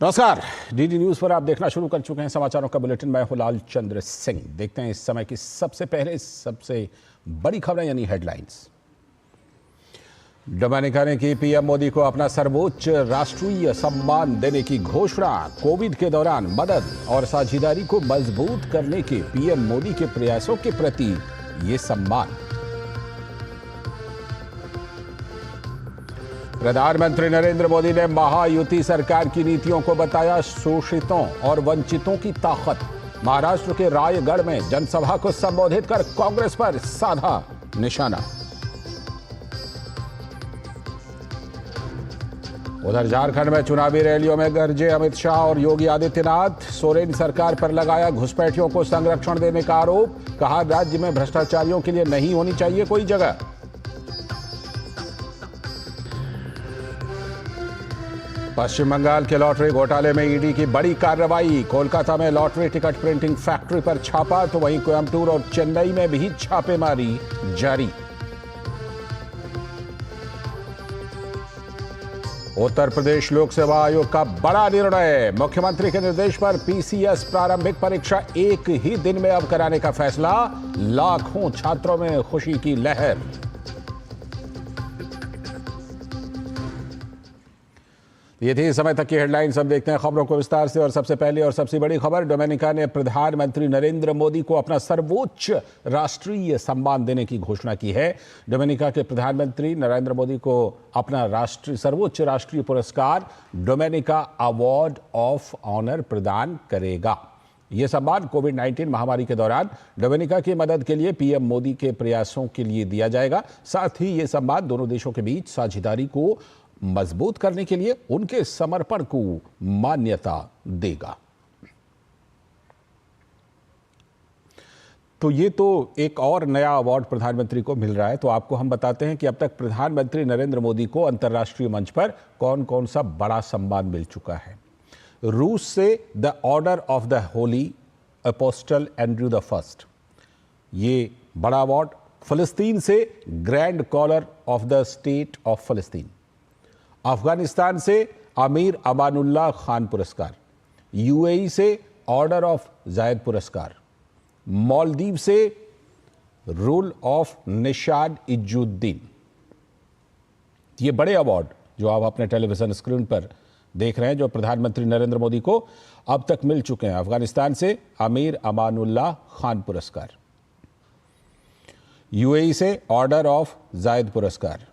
नमस्कार। DD news पर आप देखना शुरू कर चुके हैं समाचारों का बुलेटिन। मैं हूं लाल चंद्र सिंह। देखते हैं इस समय की सबसे बड़ी खबरें यानी हेडलाइंस। डोमिनिका ने की पीएम मोदी को अपना सर्वोच्च राष्ट्रीय सम्मान देने की घोषणा। कोविड के दौरान मदद और साझेदारी को मजबूत करने के पीएम मोदी के प्रयासों के प्रति ये सम्मान। प्रधानमंत्री नरेंद्र मोदी ने महायुति सरकार की नीतियों को बताया शोषितों और वंचितों की ताकत। महाराष्ट्र के रायगढ़ में जनसभा को संबोधित कर कांग्रेस पर साधा निशाना। उधर झारखंड में चुनावी रैलियों में गरजे अमित शाह और योगी आदित्यनाथ। सोरेन सरकार पर लगाया घुसपैठियों को संरक्षण देने का आरोप। कहा राज्य में भ्रष्टाचारियों के लिए नहीं होनी चाहिए कोई जगह। पश्चिम बंगाल के लॉटरी घोटाले में ईडी की बड़ी कार्रवाई। कोलकाता में लॉटरी टिकट प्रिंटिंग फैक्ट्री पर छापा तो वहीं कोयंबटूर और चेन्नई में भी छापेमारी जारी। उत्तर प्रदेश लोक सेवा आयोग का बड़ा निर्णय। मुख्यमंत्री के निर्देश पर पीसीएस प्रारंभिक परीक्षा एक ही दिन में अब कराने का फैसला। लाखों छात्रों में खुशी की लहर। ये थी समय तक की हेडलाइंस। अब देखते हैं खबरों को विस्तार से। और सबसे पहले और सबसे बड़ी खबर, डोमिनिका ने प्रधानमंत्री नरेंद्र मोदी को अपना सर्वोच्च राष्ट्रीय सम्मान देने की घोषणा की है। डोमिनिका के प्रधानमंत्री नरेंद्र मोदी को अपना सर्वोच्च राष्ट्रीय पुरस्कार डोमिनिका अवार्ड ऑफ ऑनर प्रदान करेगा। यह सम्मान कोविड-19 महामारी के दौरान डोमिनिका की मदद के लिए पीएम मोदी के प्रयासों के लिए दिया जाएगा। साथ ही यह सम्मान दोनों देशों के बीच साझेदारी को मजबूत करने के लिए उनके समर्पण को मान्यता देगा। तो ये तो एक और नया अवार्ड प्रधानमंत्री को मिल रहा है। तो आपको हम बताते हैं कि अब तक प्रधानमंत्री नरेंद्र मोदी को अंतर्राष्ट्रीय मंच पर कौन कौन सा बड़ा सम्मान मिल चुका है। रूस से the order of the holy apostle Andrew the first, ये बड़ा अवार्ड। फिलिस्तीन से grand collar of the state of फिलिस्तीन। अफगानिस्तान से अमीर अमानुल्लाह खान पुरस्कार। यूएई से ऑर्डर ऑफ जायद पुरस्कार। मालदीव से रूल ऑफ निशाद इजुद्दीन। ये बड़े अवार्ड जो आप अपने टेलीविजन स्क्रीन पर देख रहे हैं, जो प्रधानमंत्री नरेंद्र मोदी को अब तक मिल चुके हैं। अफगानिस्तान से अमीर अमानुल्लाह खान पुरस्कार। यूएई से ऑर्डर ऑफ जायद पुरस्कार।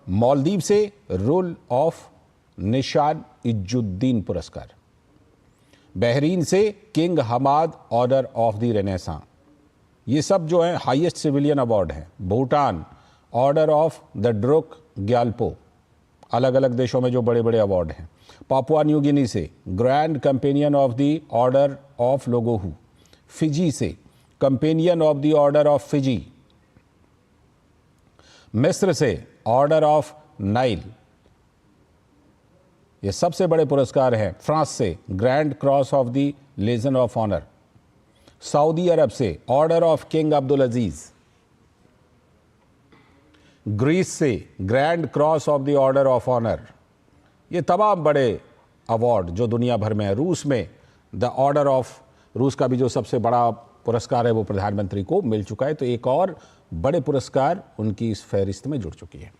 मालदीव से रूल ऑफ निशाद इजुद्दीन पुरस्कार। बहरीन से king Hamad order of the renaissance. ये सब जो है हाईएस्ट सिविलियन अवार्ड हैं। Bhutan order of the Druk Gyalpo. अलग अलग देशों में जो बड़े बड़े अवार्ड हैं। पापुआ न्यू गिनी से grand companion of the order of Logohu. Fiji से companion of the order of Fiji. मिस्र से ऑर्डर ऑफ नाइल। ये सबसे बड़े पुरस्कार हैं। फ्रांस से grand cross of the legion of honour. सऊदी अरब से order of King Abdul Aziz. Greece से grand cross of the order of honour. ये तमाम बड़े अवार्ड जो दुनिया भर में है। रूस में द ऑर्डर ऑफ, रूस का भी जो सबसे बड़ा पुरस्कार है वो प्रधानमंत्री को मिल चुका है। तो एक और बड़े पुरस्कार उनकी इस फहरिस्त में जुड़ चुकी है।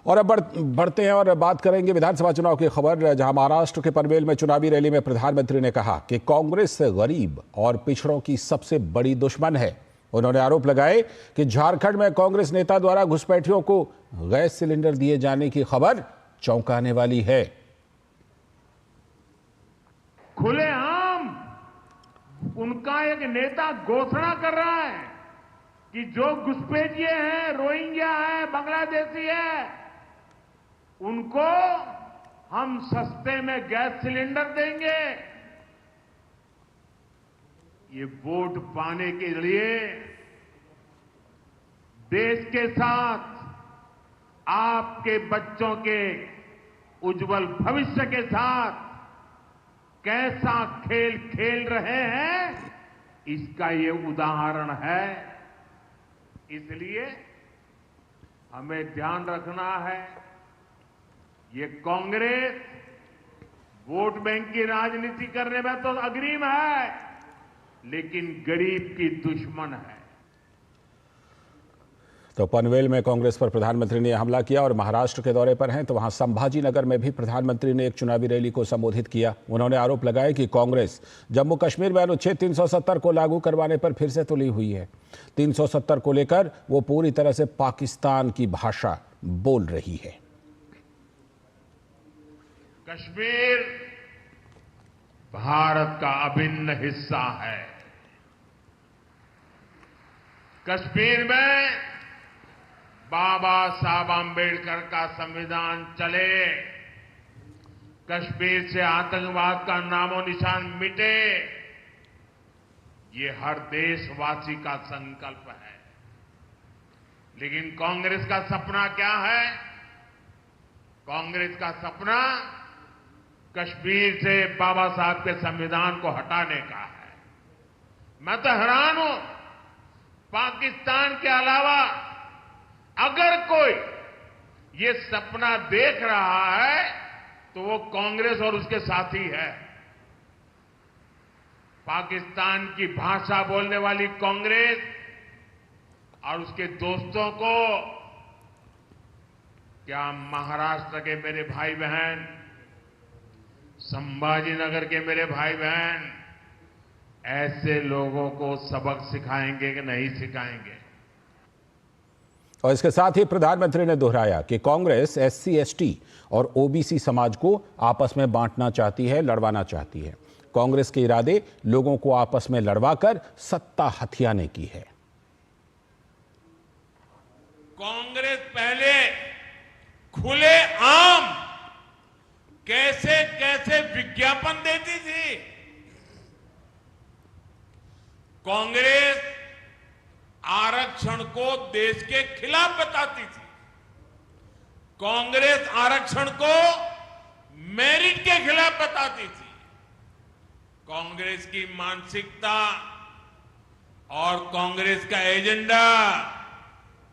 और अब बढ़ते हैं और बात करेंगे विधानसभा चुनाव की खबर, जहां महाराष्ट्र के पनवेल में चुनावी रैली में प्रधानमंत्री ने कहा कि कांग्रेस गरीब और पिछड़ों की सबसे बड़ी दुश्मन है। उन्होंने आरोप लगाए कि झारखंड में कांग्रेस नेता द्वारा घुसपैठियों को गैस सिलेंडर दिए जाने की खबर चौंकाने वाली है। खुलेआम उनका एक नेता घोषणा कर रहा है कि जो घुसपैठिए हैं, रोहिंग्या है, बांग्लादेशी है, उनको हम सस्ते में गैस सिलेंडर देंगे। ये वोट पाने के लिए देश के साथ आपके बच्चों के उज्जवल भविष्य के साथ कैसा खेल खेल रहे हैं, इसका ये उदाहरण है। इसलिए हमें ध्यान रखना है, ये कांग्रेस वोट बैंक की राजनीति करने में तो अग्रिम है, लेकिन गरीब की दुश्मन है। तो पनवेल में कांग्रेस पर प्रधानमंत्री ने हमला किया और महाराष्ट्र के दौरे पर हैं तो वहां संभाजी नगर में भी प्रधानमंत्री ने एक चुनावी रैली को संबोधित किया। उन्होंने आरोप लगाया कि कांग्रेस जम्मू कश्मीर में अनुच्छेद 370 को लागू करवाने पर फिर से तुली हुई है। 370 को लेकर वो पूरी तरह से पाकिस्तान की भाषा बोल रही है। कश्मीर भारत का अभिन्न हिस्सा है। कश्मीर में बाबा साहब आंबेडकर का संविधान चले, कश्मीर से आतंकवाद का नामो निशान मिटे, ये हर देशवासी का संकल्प है। लेकिन कांग्रेस का सपना क्या है? कांग्रेस का सपना कश्मीर से बाबा साहब के संविधान को हटाने का है। मैं तो हैरान हूं, पाकिस्तान के अलावा अगर कोई ये सपना देख रहा है तो वो कांग्रेस और उसके साथी है। पाकिस्तान की भाषा बोलने वाली कांग्रेस और उसके दोस्तों को क्या महाराष्ट्र के मेरे भाई बहन, संभाजी नगर के मेरे भाई बहन ऐसे लोगों को सबक सिखाएंगे कि नहीं सिखाएंगे? और इसके साथ ही प्रधानमंत्री ने दोहराया कि कांग्रेस SC ST और OBC समाज को आपस में बांटना चाहती है, लड़वाना चाहती है। कांग्रेस के इरादे लोगों को आपस में लड़वाकर सत्ता हथियाने की है। कांग्रेस पहले खुले आम कैसे कैसे विज्ञापन देती थी। कांग्रेस आरक्षण को देश के खिलाफ बताती थी। कांग्रेस आरक्षण को मेरिट के खिलाफ बताती थी। कांग्रेस की मानसिकता और कांग्रेस का एजेंडा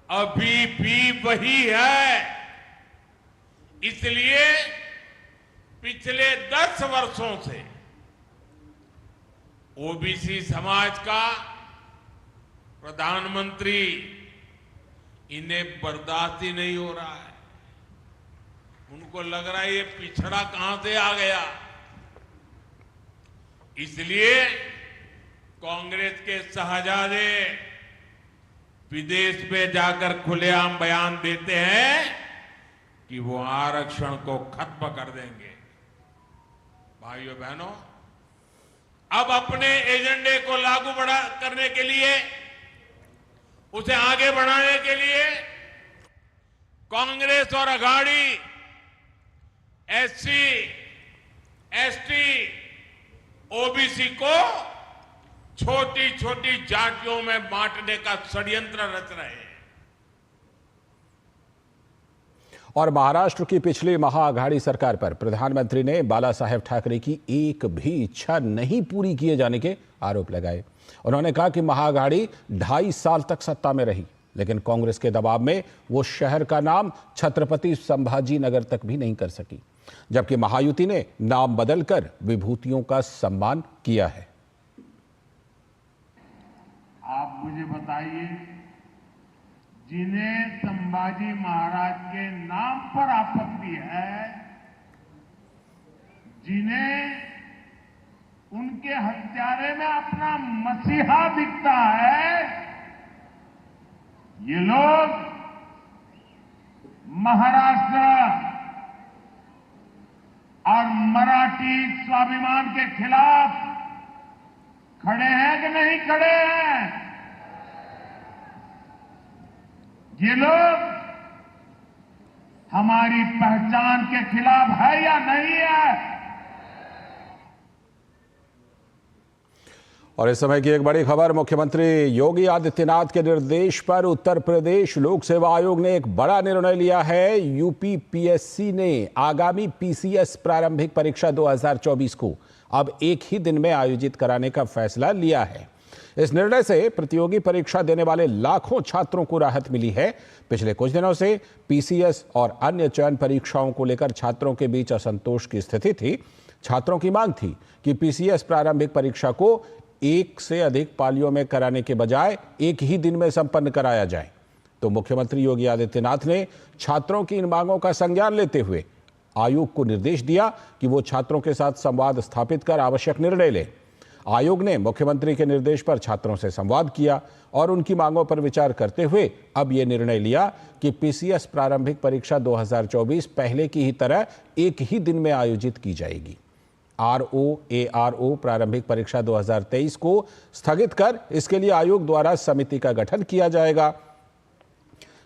अभी भी वही है। इसलिए पिछले 10 वर्षों से ओबीसी समाज का प्रधानमंत्री इन्हें बर्दाश्त ही नहीं हो रहा है। उनको लग रहा है ये पिछड़ा कहां से आ गया। इसलिए कांग्रेस के शहजादे विदेश में जाकर खुलेआम बयान देते हैं कि वो आरक्षण को खत्म कर देंगे। भाइयों बहनों, अब अपने एजेंडे को लागू करने के लिए, उसे आगे बढ़ाने के लिए कांग्रेस और अघाड़ी SC ST OBC को छोटी छोटी जातियों में बांटने का षड्यंत्र रच रहे हैं। और महाराष्ट्र की पिछली महाअघाड़ी सरकार पर प्रधानमंत्री ने बाला साहेब ठाकरे की एक भी इच्छा नहीं पूरी किए जाने के आरोप लगाए। उन्होंने कहा कि महाअघाड़ी 2.5 साल तक सत्ता में रही, लेकिन कांग्रेस के दबाव में वो शहर का नाम छत्रपति संभाजी नगर तक भी नहीं कर सकी, जबकि महायुति ने नाम बदलकर विभूतियों का सम्मान किया है। आप मुझे बताइए, जिन्हें संभाजी महाराज के नाम पर आपत्ति है, जिन्हें उनके हत्यारे में अपना मसीहा दिखता है, ये लोग महाराष्ट्र और मराठी स्वाभिमान के खिलाफ खड़े हैं कि नहीं खड़े हैं? ये लोग हमारी पहचान के खिलाफ है या नहीं है? और इस समय की एक बड़ी खबर, मुख्यमंत्री योगी आदित्यनाथ के निर्देश पर उत्तर प्रदेश लोक सेवा आयोग ने एक बड़ा निर्णय लिया है। यूपी PSC ने आगामी PCS प्रारंभिक परीक्षा 2024 को अब एक ही दिन में आयोजित कराने का फैसला लिया है। इस निर्णय से प्रतियोगी परीक्षा देने वाले लाखों छात्रों को राहत मिली है। पिछले कुछ दिनों से PCS और अन्य चयन परीक्षाओं को लेकर छात्रों के बीच असंतोष की स्थिति थी। छात्रों की मांग थी कि पीसीएस प्रारंभिक परीक्षा को एक से अधिक पालियों में कराने के बजाय एक ही दिन में संपन्न कराया जाए। तो मुख्यमंत्री योगी आदित्यनाथ ने छात्रों की इन मांगों का संज्ञान लेते हुए आयोग को निर्देश दिया कि वो छात्रों के साथ संवाद स्थापित कर आवश्यक निर्णय ले। आयोग ने मुख्यमंत्री के निर्देश पर छात्रों से संवाद किया और उनकी मांगों पर विचार करते हुए अब यह निर्णय लिया कि पीसीएस प्रारंभिक परीक्षा 2024 पहले की ही तरह एक ही दिन में आयोजित की जाएगी। आरओ प्रारंभिक परीक्षा 2023 को स्थगित कर इसके लिए आयोग द्वारा समिति का गठन किया जाएगा।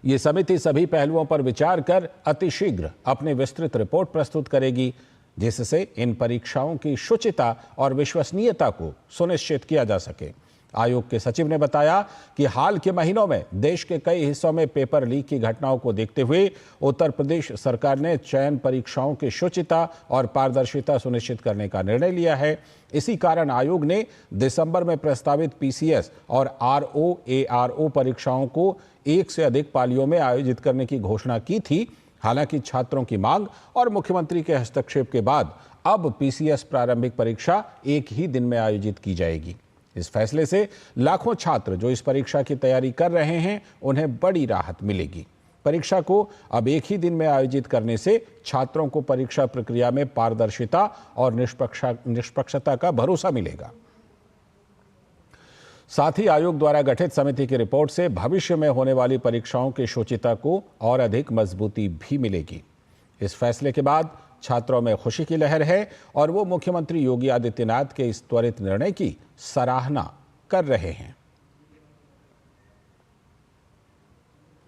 ये समिति सभी पहलुओं पर विचार कर अतिशीघ्र अपनी विस्तृत रिपोर्ट प्रस्तुत करेगी, जिससे इन परीक्षाओं की शुचिता और विश्वसनीयता को सुनिश्चित किया जा सके। आयोग के सचिव ने बताया कि हाल के महीनों में देश के कई हिस्सों में पेपर लीक की घटनाओं को देखते हुए उत्तर प्रदेश सरकार ने चयन परीक्षाओं की शुचिता और पारदर्शिता सुनिश्चित करने का निर्णय लिया है। इसी कारण आयोग ने दिसंबर में प्रस्तावित पीसीएस और आरओ परीक्षाओं को एक से अधिक पालियों में आयोजित करने की घोषणा की थी। हालांकि छात्रों की मांग और मुख्यमंत्री के हस्तक्षेप के बाद अब पीसीएस प्रारंभिक परीक्षा एक ही दिन में आयोजित की जाएगी। इस फैसले से लाखों छात्र जो इस परीक्षा की तैयारी कर रहे हैं, उन्हें बड़ी राहत मिलेगी। परीक्षा को अब एक ही दिन में आयोजित करने से छात्रों को परीक्षा प्रक्रिया में पारदर्शिता और निष्पक्षता का भरोसा मिलेगा। साथ ही आयोग द्वारा गठित समिति की रिपोर्ट से भविष्य में होने वाली परीक्षाओं की शुचिता को और अधिक मजबूती भी मिलेगी। इस फैसले के बाद छात्रों में खुशी की लहर है और वो मुख्यमंत्री योगी आदित्यनाथ के इस त्वरित निर्णय की सराहना कर रहे हैं।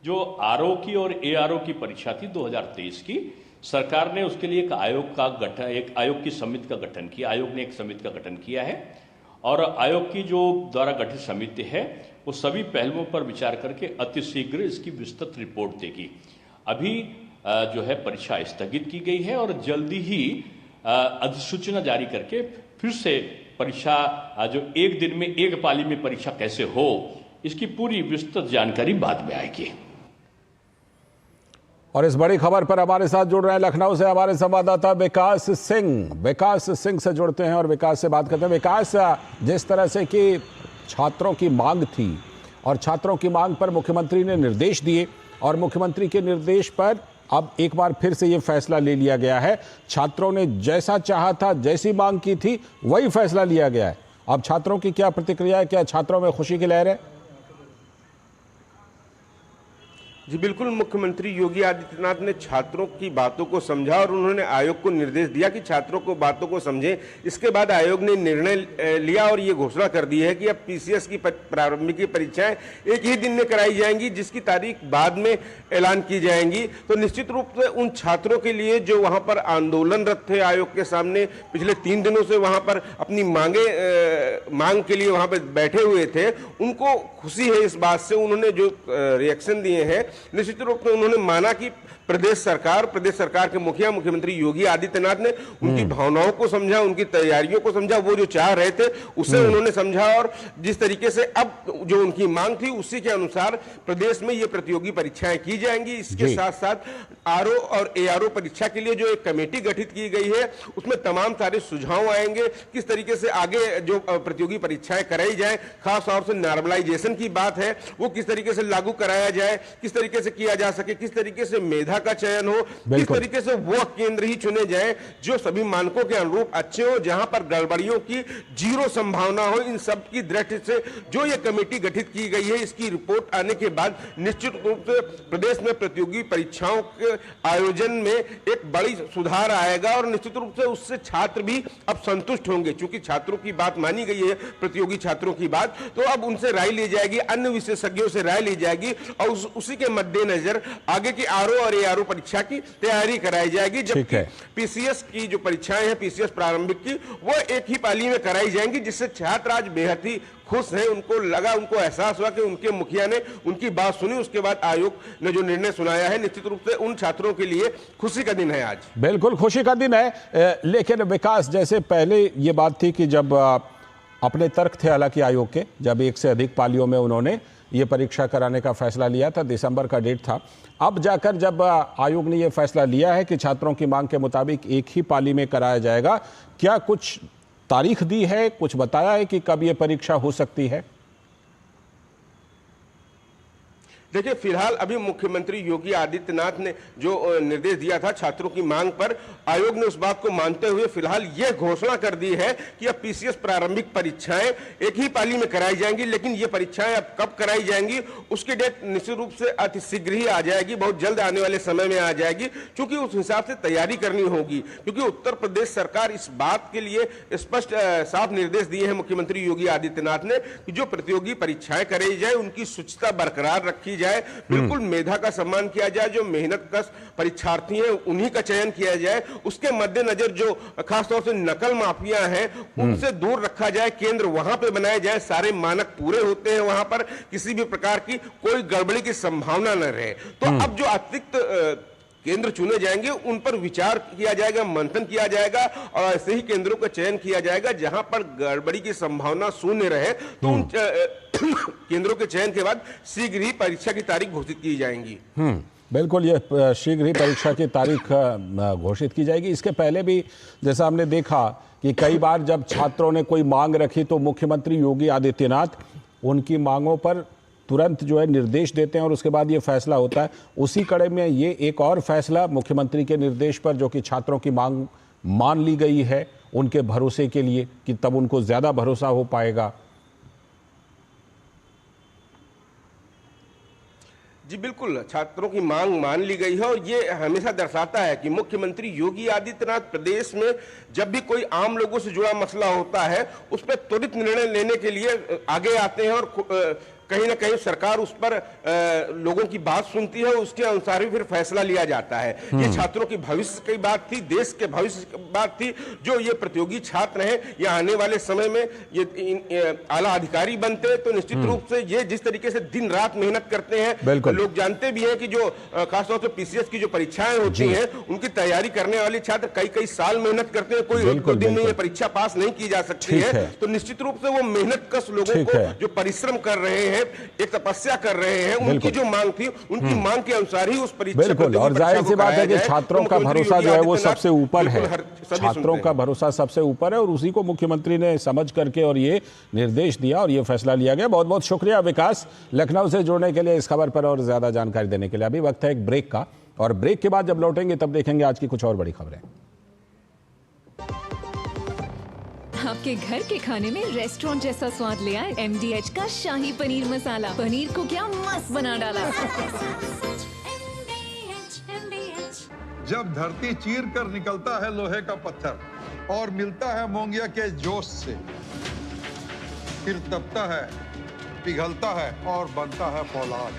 जो आरओ की और एआरओ की परीक्षा थी 2023 की, सरकार ने उसके लिए एक आयोग की समिति का गठन किया। आयोग ने एक समिति का गठन किया है और आयोग की जो द्वारा गठित समिति है वो सभी पहलुओं पर विचार करके अतिशीघ्र इसकी विस्तृत रिपोर्ट देगी। अभी जो है परीक्षा स्थगित की गई है और जल्दी ही अधिसूचना जारी करके फिर से परीक्षा जो एक दिन में एक पाली में परीक्षा कैसे हो, इसकी पूरी विस्तृत जानकारी बाद में आएगी। और इस बड़ी खबर पर हमारे साथ जुड़ रहे हैं लखनऊ से हमारे संवाददाता विकास सिंह से जुड़ते हैं और विकास से बात करते हैं। विकास, जिस तरह से कि छात्रों की मांग थी और छात्रों की मांग पर मुख्यमंत्री ने निर्देश दिए और मुख्यमंत्री के निर्देश पर अब एक बार फिर से ये फैसला ले लिया गया है। छात्रों ने जैसा चाहा था, जैसी मांग की थी, वही फैसला लिया गया है। अब छात्रों की क्या प्रतिक्रिया है? क्या छात्रों में खुशी की लहर है? जी बिल्कुल, मुख्यमंत्री योगी आदित्यनाथ ने छात्रों की बातों को समझा और उन्होंने आयोग को निर्देश दिया कि छात्रों को बातों को समझें। इसके बाद आयोग ने निर्णय लिया और ये घोषणा कर दी है कि अब पीसीएस की प्रारंभिक परीक्षाएं एक ही दिन में कराई जाएंगी, जिसकी तारीख बाद में ऐलान की जाएंगी। तो निश्चित रूप से उन छात्रों के लिए जो वहां पर आंदोलनरत थे आयोग के सामने, पिछले 3 दिनों से वहां पर अपनी मांग के लिए वहां पर बैठे हुए थे, उनको खुशी है इस बात से। उन्होंने जो रिएक्शन दिए हैं, निश्चित रूप से उन्होंने माना कि प्रदेश सरकार के मुख्यमंत्री योगी आदित्यनाथ ने उनकी भावनाओं को समझा, उनकी तैयारियों को समझा, वो जो चाह रहे थे उसे उन्होंने समझा और जिस तरीके से अब जो उनकी मांग थी उसी के अनुसार प्रदेश में ये प्रतियोगी परीक्षाएं की जाएंगी। इसके साथ साथ आरओ और एआरओ परीक्षा के लिए जो एक कमेटी गठित की गई है, उसमें तमाम सारे सुझाव आएंगे, किस तरीके से आगे जो प्रतियोगी परीक्षाएं कराई जाए, खास तौर से नॉर्मलाइजेशन की बात है, वो किस तरीके से लागू कराया जाए, किस तरीके से किया जा सके, किस तरीके से मेधा का चयन हो, किस तरीके से वो केंद्र ही चुने जाएं जो सभी मानकों के अनुरूप अच्छे हो, जहां पर गड़बड़ियों की जीरो संभावना हो। इन सब की दृष्टि से जो ये कमेटी गठित की गई है, इसकी रिपोर्ट आने के बाद निश्चित रूप से प्रदेश में प्रतियोगी परीक्षाओं के आयोजन में एक बड़ी सुधार आएगा और निश्चित रूप से उससे छात्र भी अब संतुष्ट होंगे। चूंकि छात्रों की बात मानी गई है, प्रतियोगी छात्रों की बात, तो अब उनसे राय ली जाएगी, अन्य विशेषज्ञों से राय ली जाएगी और उसी के मद्देनजर आगे की आरओ और एआरओ परीक्षा की तैयारी कराई जाएगी। जबकि पीसीएस की जो परीक्षाएं हैं, पीसीएस प्रारंभिक की, वो एक ही पाली में कराई जाएंगी, जिससे छात्र आज बेहद ही खुश हैं। उनको एहसास हुआ कि उनके मुखिया ने उनकी बात सुनी, उसके बाद आयोग ने जो निर्णय सुनाया है, निश्चित रूप से उन छात्रों के लिए खुशी का दिन है आज। बिल्कुल खुशी का दिन है। लेकिन विकास, जैसे पहले ये बात थी कि जब अपने तर्क थे हालांकि आयोग के, जब एक से अधिक पालियों में उन्होंने ये परीक्षा कराने का फैसला लिया था, दिसंबर का डेट था। अब जाकर जब आयोग ने ये फैसला लिया है कि छात्रों की मांग के मुताबिक एक ही पाली में कराया जाएगा, क्या कुछ तारीख दी है, कुछ बताया है कि कब ये परीक्षा हो सकती है? देखिए, फिलहाल अभी मुख्यमंत्री योगी आदित्यनाथ ने जो निर्देश दिया था छात्रों की मांग पर, आयोग ने उस बात को मानते हुए फिलहाल यह घोषणा कर दी है कि अब पीसीएस प्रारंभिक परीक्षाएं एक ही पाली में कराई जाएंगी। लेकिन ये परीक्षाएं अब कब कराई जाएंगी उसकी डेट निश्चित रूप से अति शीघ्र ही आ जाएगी, बहुत जल्द आने वाले समय में आ जाएगी, क्योंकि उस हिसाब से तैयारी करनी होगी। क्योंकि उत्तर प्रदेश सरकार इस बात के लिए स्पष्ट साफ निर्देश दिए हैं मुख्यमंत्री योगी आदित्यनाथ ने कि जो प्रतियोगी परीक्षाएं कराई जाए उनकी शुचिता बरकरार रखी जाए, बिल्कुल मेधा का सम्मान किया जाए, जो मेहनत कश परीक्षार्थी हैं उन्हीं का चयन किया जाए। उसके मद्देनजर जो खासतौर से नकल माफिया हैं उनसे दूर रखा जाए, केंद्र वहां पे बनाए जाए, सारे मानक पूरे होते हैं वहां पर, किसी भी प्रकार की कोई गड़बड़ी की संभावना न रहे। तो अब जो अतिरिक्त केंद्र चुने जाएंगे उन पर विचार किया जाएगा, मंथन किया जाएगा और ऐसे ही केंद्रों का चयन किया जाएगा जहां पर गड़बड़ी की संभावना शून्य रहे। तो उन केंद्रों के चयन के बाद शीघ्र ही परीक्षा की तारीख घोषित की जाएंगी। बिल्कुल, ये शीघ्र ही परीक्षा की तारीख घोषित की जाएगी। इसके पहले भी जैसा हमने देखा कि कई बार जब छात्रों ने कोई मांग रखी तो मुख्यमंत्री योगी आदित्यनाथ उनकी मांगों पर तुरंत जो है निर्देश देते हैं और उसके बाद ये फैसला होता है। उसी कड़े में ये एक और फैसला मुख्यमंत्री के निर्देश पर, जो कि छात्रों की मांग मान ली गई है उनके भरोसे के लिए, कि तब उनको ज्यादा भरोसा हो पाएगा। जी बिल्कुल, छात्रों की मांग मान ली गई है और ये हमेशा दर्शाता है कि मुख्यमंत्री योगी आदित्यनाथ प्रदेश में जब भी कोई आम लोगों से जुड़ा मसला होता है उस पर त्वरित निर्णय लेने के लिए आगे आते हैं और कहीं ना कहीं सरकार उस पर लोगों की बात सुनती है, उसके अनुसार ही फिर फैसला लिया जाता है। ये छात्रों की भविष्य की बात थी, देश के भविष्य की बात थी। जो ये प्रतियोगी छात्र हैं या आने वाले समय में ये आला अधिकारी बनते तो निश्चित रूप से ये जिस तरीके से दिन रात मेहनत करते हैं, लोग जानते भी हैं कि जो खासतौर से पीसीएस की जो परीक्षाएं होती हैं उनकी तैयारी करने वाले छात्र कई कई साल मेहनत करते हैं, कोई एक दो दिन में ये परीक्षा पास नहीं की जा सकती है। तो निश्चित रूप से वो मेहनत कश लोगों को जो परिश्रम कर रहे हैं, एक तपस्या कर रहे हैं, उनकी जो मांग थी उनकी मांग के अनुसार ही उस परीक्षा, बिल्कुल, और जाहिर सी बात है कि छात्रों का भरोसा जो है वो सबसे ऊपर है, छात्रों का भरोसा सबसे ऊपर है और उसी को मुख्यमंत्री ने समझ करके और ये निर्देश दिया और ये फैसला लिया गया। बहुत बहुत शुक्रिया विकास, लखनऊ से जुड़ने के लिए, इस खबर पर और ज्यादा जानकारी देने के लिए। अभी वक्त है एक ब्रेक का, और ब्रेक के बाद जब लौटेंगे तब देखेंगे आज की कुछ और बड़ी खबरें। आपके घर के खाने में रेस्टोरेंट जैसा स्वाद ले आए MDH का शाही पनीर मसाला। पनीर को क्या मस्त बना डाला। जब धरती चीर कर निकलता है लोहे का पत्थर और मिलता है मोंगिया के जोश से, फिर तपता है, पिघलता है और बनता है फौलाद।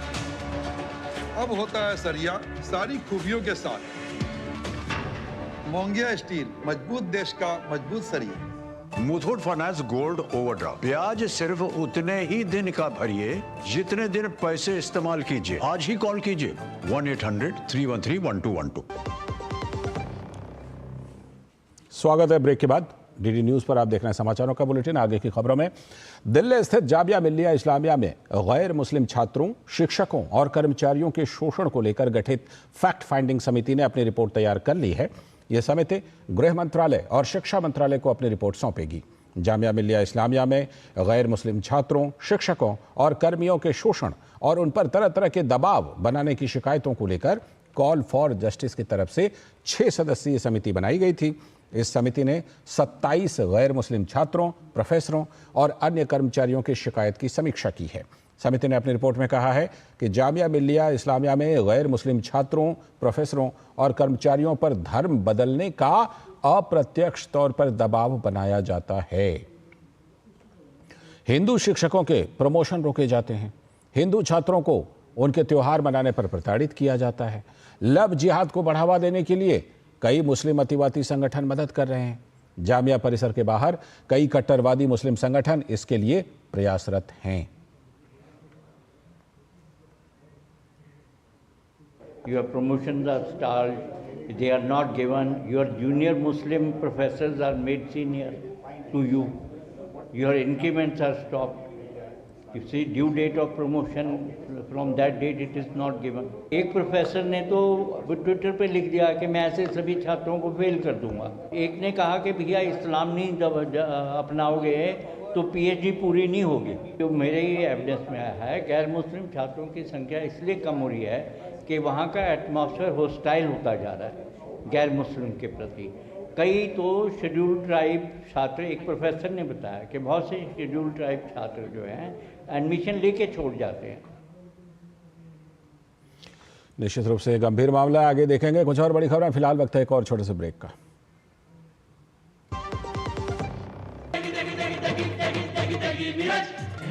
अब होता है सरिया सारी खूबियों के साथ। मोंगिया स्टील, मजबूत देश का मजबूत सरिया। मुथूट फाइनेंस गोल्ड ओवरड्राफ्ट, ब्याज सिर्फ उतने ही दिन का भरिए जितने दिन पैसे इस्तेमाल कीजिए। आज ही कॉल कीजिए 1-800-313-1212। स्वागत है ब्रेक के बाद। डीडी न्यूज पर आप देख रहे हैं समाचारों का बुलेटिन। आगे की खबरों में, दिल्ली स्थित जामिया मिल्लिया इस्लामिया में गैर मुस्लिम छात्रों, शिक्षकों और कर्मचारियों के शोषण को लेकर गठित फैक्ट फाइंडिंग समिति ने अपनी रिपोर्ट तैयार कर ली है। यह समिति गृह मंत्रालय और शिक्षा मंत्रालय को अपनी रिपोर्ट सौंपेगी। जामिया मिल्लिया इस्लामिया में गैर मुस्लिम छात्रों, शिक्षकों और कर्मियों के शोषण और उन पर तरह तरह के दबाव बनाने की शिकायतों को लेकर कॉल फॉर जस्टिस की तरफ से 6 सदस्यीय समिति बनाई गई थी। इस समिति ने 27 गैर मुस्लिम छात्रों, प्रोफेसरों और अन्य कर्मचारियों की शिकायत की समीक्षा की है। समिति ने अपनी रिपोर्ट में कहा है कि जामिया मिल्लिया इस्लामिया में गैर मुस्लिम छात्रों, प्रोफेसरों और कर्मचारियों पर धर्म बदलने का अप्रत्यक्ष तौर पर दबाव बनाया जाता है। हिंदू शिक्षकों के प्रमोशन रोके जाते हैं। हिंदू छात्रों को उनके त्योहार मनाने पर प्रताड़ित किया जाता है। लव जिहाद को बढ़ावा देने के लिए कई मुस्लिम अतिवादी संगठन मदद कर रहे हैं। जामिया परिसर के बाहर कई कट्टरवादी मुस्लिम संगठन इसके लिए प्रयासरत हैं। Your promotions are stalled, they are not given, your junior Muslim professors are made senior to you, your increments are stopped. You see, due date of promotion from that date it is not given. एक professor ने तो Twitter पे लिख दिया कि मैं ऐसे सभी छात्रों को फेल कर दूंगा। एक ने कहा कि भैया इस्लाम नहीं जब अपनाओगे तो पीएचडी पूरी नहीं होगी। तो मेरे ही एविडेंस में आया है गैर मुस्लिम छात्रों की संख्या इसलिए कम हो रही है कि वहाँ का एटमॉस्फेयर हॉस्टाइल होता जा रहा है गैर मुस्लिम के प्रति। कई तो शेड्यूल्ड ट्राइब छात्र, एक प्रोफेसर ने बताया कि बहुत से शेड्यूल्ड ट्राइब छात्र जो हैं एडमिशन लेके छोड़ जाते हैं। निश्चित रूप से गंभीर मामला है, आगे देखेंगे। कुछ और बड़ी खबरें, फिलहाल वक्त है एक और छोटे से ब्रेक का।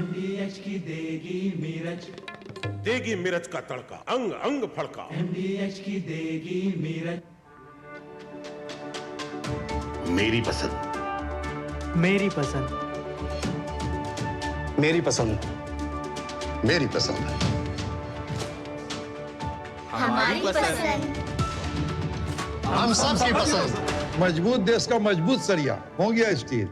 MDH की देगी मिर्च, देगी मिर्च का तड़का, अंग अंग फड़का। MDH की देगी मिर्च। मेरी पसंद, मेरी पसंद, मेरी पसंद, मेरी पसंद, हमारी पसंद, हम सबकी पसंद। मजबूत देश का मजबूत सरिया मोंगिया स्टील।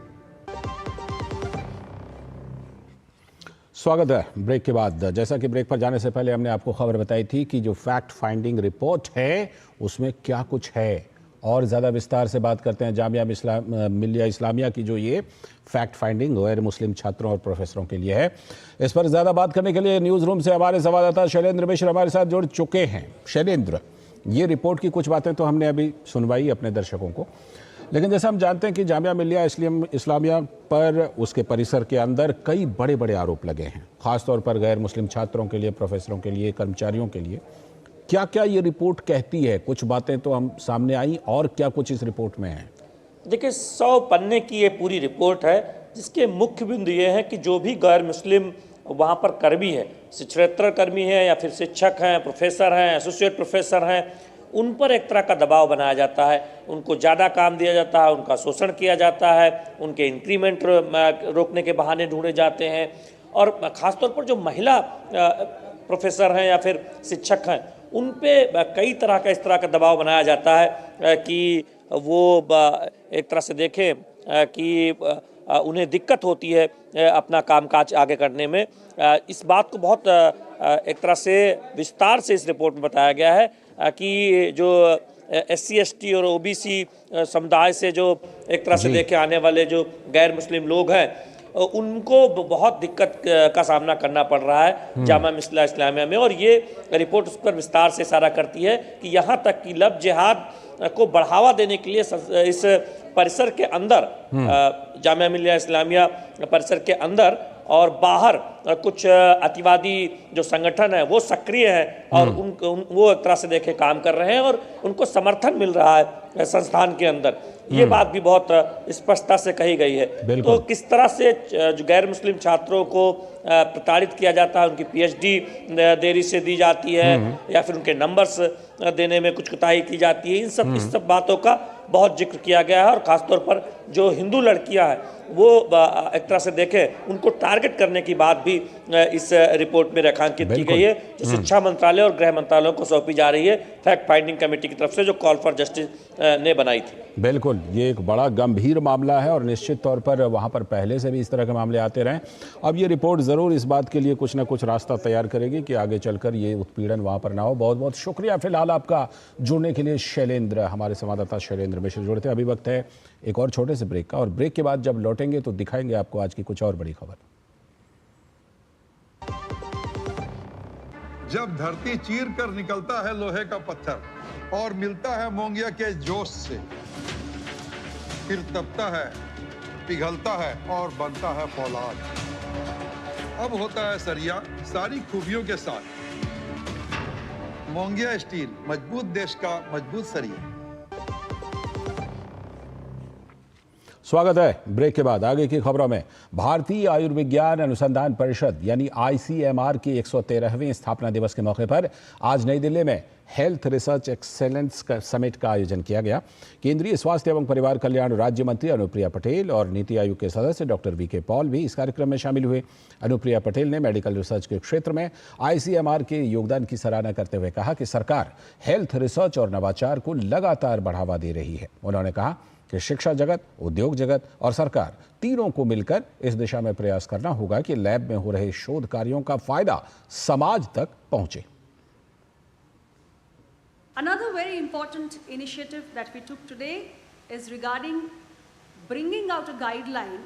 स्वागत है ब्रेक के बाद। जैसा कि ब्रेक पर जाने से पहले हमने आपको खबर बताई थी कि जो फैक्ट फाइंडिंग रिपोर्ट है उसमें क्या कुछ है, और ज़्यादा विस्तार से बात करते हैं। जामिया मिल्लिया इस्लामिया की जो ये फैक्ट फाइंडिंग गैर मुस्लिम छात्रों और प्रोफेसरों के लिए है, इस पर ज़्यादा बात करने के लिए न्यूज़ रूम से हमारे संवाददाता शैलेंद्र मिश्र हमारे साथ जुड़ चुके हैं। शैलेंद्र, ये रिपोर्ट की कुछ बातें तो हमने अभी सुनवाई अपने दर्शकों को, लेकिन जैसा हम जानते हैं कि जामिया मिल्लिया इस्लामिया पर उसके परिसर के अंदर कई बड़े बड़े आरोप लगे हैं, ख़ासतौर पर गैर मुस्लिम छात्रों के लिए, प्रोफेसरों के लिए, कर्मचारियों के लिए। क्या क्या ये रिपोर्ट कहती है? कुछ बातें तो हम सामने आई, और क्या कुछ इस रिपोर्ट में है? देखिए, 100 पन्ने की ये पूरी रिपोर्ट है, जिसके मुख्य बिंदु ये है कि जो भी गैर मुस्लिम वहाँ पर कर्मी है, शिक्षेत्र कर्मी है या फिर शिक्षक हैं, प्रोफेसर हैं, एसोसिएट प्रोफेसर हैं, उन पर एक तरह का दबाव बनाया जाता है, उनको ज़्यादा काम दिया जाता है, उनका शोषण किया जाता है, उनके इंक्रीमेंट रोकने के बहाने ढूंढे जाते हैं। और ख़ासतौर पर जो महिला प्रोफेसर हैं या फिर शिक्षक हैं, उन पे कई तरह का इस तरह का दबाव बनाया जाता है कि वो एक तरह से देखें कि उन्हें दिक्कत होती है अपना कामकाज आगे करने में। इस बात को बहुत एक तरह से विस्तार से इस रिपोर्ट में बताया गया है कि जो SC ST और OBC समुदाय से जो एक तरह से देखे आने वाले जो गैर मुस्लिम लोग हैं, उनको बहुत दिक्कत का सामना करना पड़ रहा है जामिया मिल्लिया इस्लामिया में। और ये रिपोर्ट उस पर विस्तार से इशारा करती है कि यहाँ तक कि लव जिहाद को बढ़ावा देने के लिए इस परिसर के अंदर, जामिया मिल्लिया इस्लामिया परिसर के अंदर और बाहर कुछ अतिवादी जो संगठन है वो सक्रिय हैं और वो एक तरह से देखे काम कर रहे हैं और उनको समर्थन मिल रहा है संस्थान के अंदर। ये बात भी बहुत स्पष्टता से कही गई है। तो किस तरह से जो गैर मुस्लिम छात्रों को प्रताड़ित किया जाता है, उनकी PhD देरी से दी जाती है या फिर उनके नंबर्स देने में कुछ कोताही की जाती है, इस सब बातों का बहुत जिक्र किया गया है। और ख़ासतौर पर जो हिंदू लड़कियां हैं वो एक तरह से देखें, उनको टारगेट करने की बात भी इस रिपोर्ट में रेखांकित की गई है, जो शिक्षा मंत्रालय और गृह मंत्रालयों को सौंपी जा रही है फैक्ट फाइंडिंग कमेटी की तरफ से, जो कॉल फॉर जस्टिस ने बनाई थी। बिल्कुल, ये एक बड़ा गंभीर मामला है और निश्चित तौर पर वहाँ पर पहले से भी इस तरह के मामले आते रहे। अब ये रिपोर्ट ज़रूर इस बात के लिए कुछ ना कुछ रास्ता तैयार करेगी कि आगे चलकर ये उत्पीड़न वहाँ पर ना हो। बहुत बहुत शुक्रिया फिलहाल आपका जुड़ने के लिए शैलेंद्र। हमारे संवाददाता शैलेंद्र मिश्र जुड़ते। अभी वक्त है एक और छोटे से ब्रेक का, और ब्रेक के बाद जब लौटेंगे तो दिखाएंगे आपको आज की कुछ और बड़ी खबर। जब धरती चीर कर निकलता है लोहे का पत्थर और मिलता है मोंगिया के जोश से, फिर तपता है, पिघलता है और बनता है फौलाद। अब होता है सरिया सारी खूबियों के साथ। मोंगिया स्टील, मजबूत देश का मजबूत सरिया। स्वागत है ब्रेक के बाद। आगे की खबरों में, भारतीय आयुर्विज्ञान अनुसंधान परिषद यानी ICMR की 113वें स्थापना दिवस के मौके पर आज नई दिल्ली में हेल्थ रिसर्च एक्सेलेंस समिट का आयोजन किया गया। केंद्रीय स्वास्थ्य एवं परिवार कल्याण राज्य मंत्री अनुप्रिया पटेल और नीति आयोग के सदस्य डॉक्टर VK पॉल भी इस कार्यक्रम में शामिल हुए। अनुप्रिया पटेल ने मेडिकल रिसर्च के क्षेत्र में ICMR के योगदान की सराहना करते हुए कहा कि सरकार हेल्थ रिसर्च और नवाचार को लगातार बढ़ावा दे रही है। उन्होंने कहा कि कि शिक्षा जगत, उद्योग जगत और सरकार तीनों को मिलकर इस दिशा में प्रयास करना होगा कि लैब में हो रहे शोध कार्यों का फायदा समाज तक पहुंचे। Another very important initiative that we took today is regarding bringing out a guideline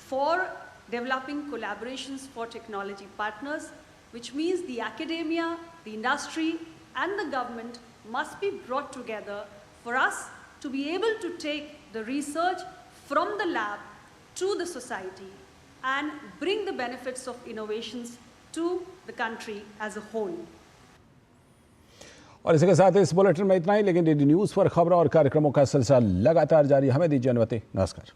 for developing collaborations for technology partners, which means the academia, the industry and the government must be brought together for us to be able to take the research from the lab to the society and bring the benefits of innovations to the country as a whole. और इसी के साथ इस bulletin में इतना ही, लेकिन DD news पर खबरों और कार्यक्रमों का सिलसिला लगातार जारी। हमें दीजिए अनुमति। नमस्कार।